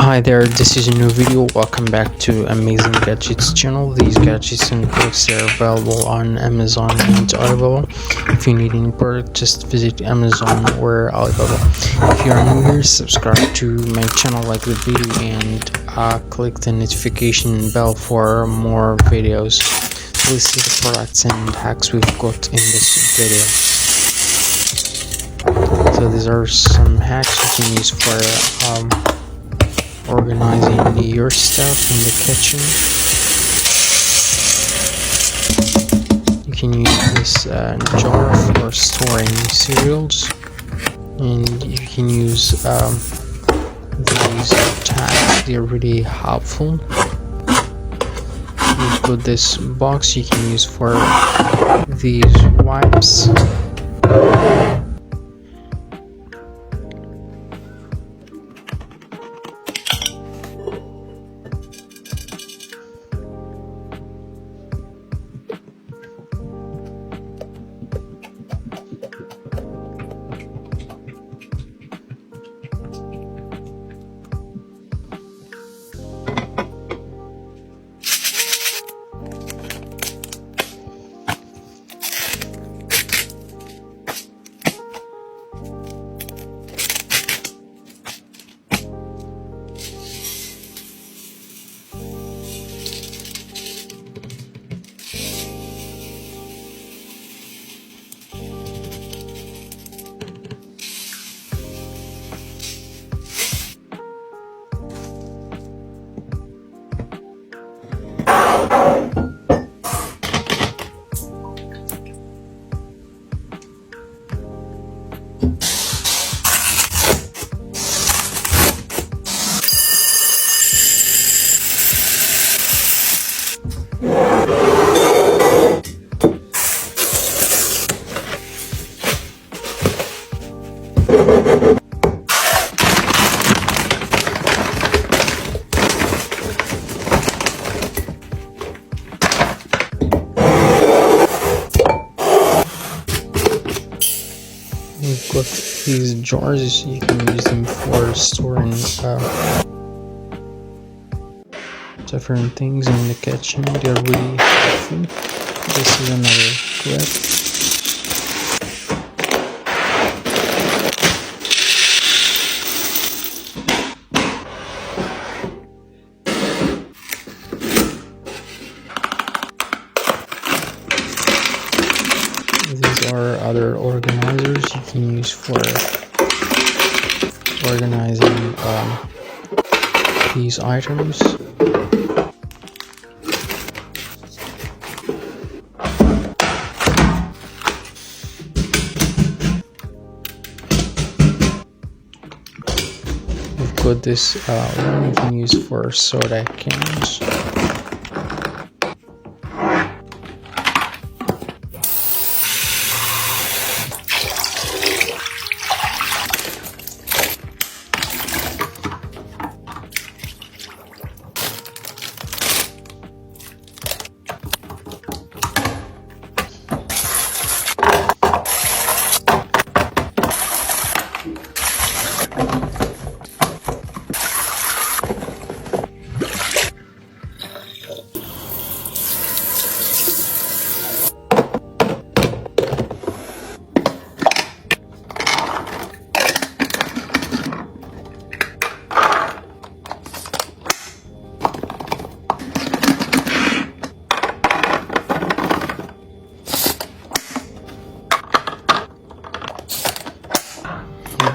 Hi there, this is a new video. Welcome back to Amazing Gadgets channel. These gadgets and products are available on Amazon and Alibaba. If you need any product, just visit Amazon or Alibaba. If you are new here, subscribe to my channel, like the video, and click the notification bell for more videos. Please see the products and hacks we've got in this video. So these are some hacks you can use for organizing your stuff in the kitchen. You can use this jar for storing cereals, and you can use these tags. They're really helpful. You've got this box you can use for these wipes. We've got these jars, you can use them for storing different things in the kitchen. They're really helpful. This is another clip. These are other organizers you can use for organizing these items. We've got this one you can use for soda cans.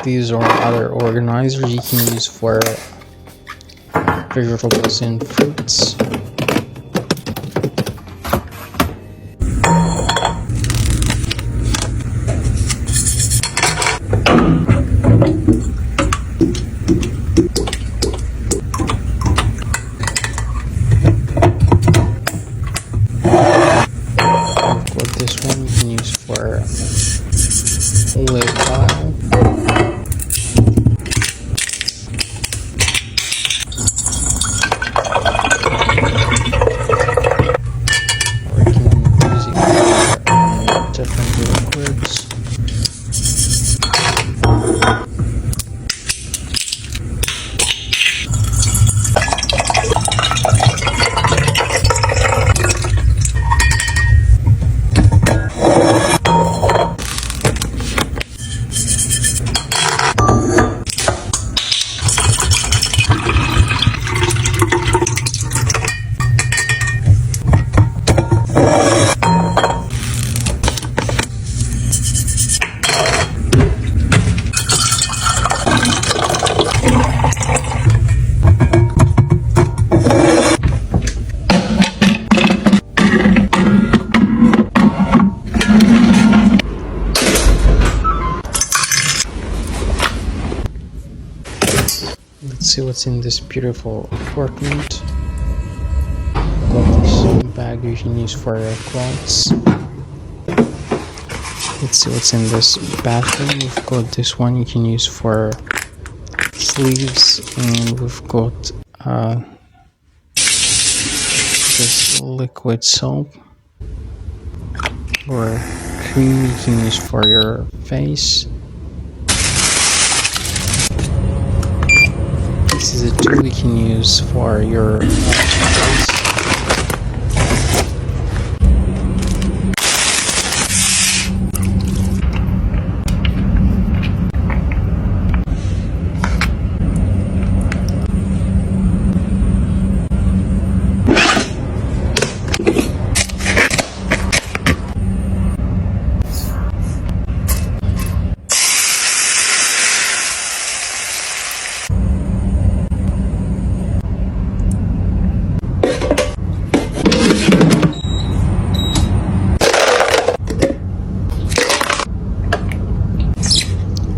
These are other organizers you can use for vegetables and fruits. I've got this one you can use for olive oil. Let's see what's in this beautiful apartment. Got this bag you can use for your clothes. Let's see what's in this bathroom. We've got this one you can use for sleeves, and we've got this liquid soap or cream you can use for your face. This is a tool you can use for your toothpaste.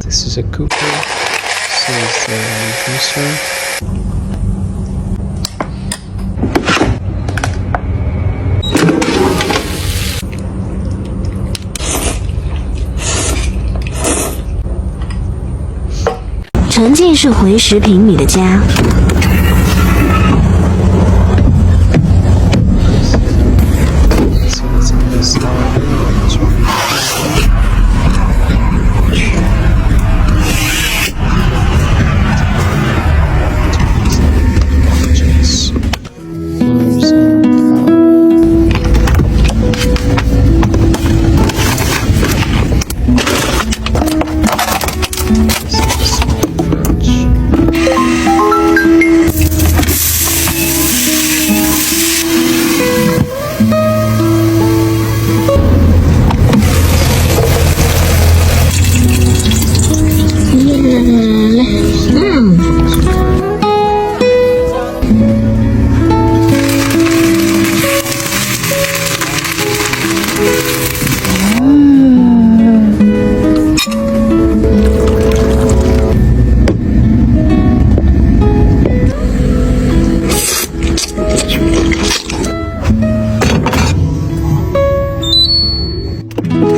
This is a cooker. This is the juicer. 沉浸式回10平米的家。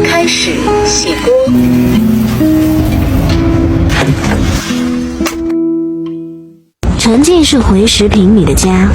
开始洗锅。沉浸式回10平米的家。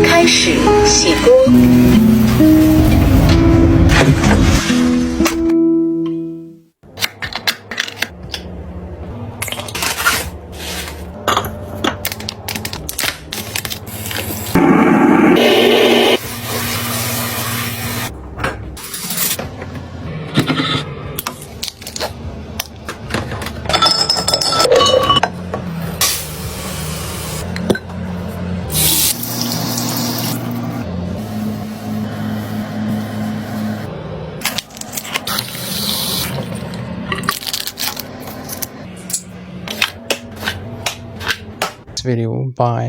开始洗锅。 Video. Bye.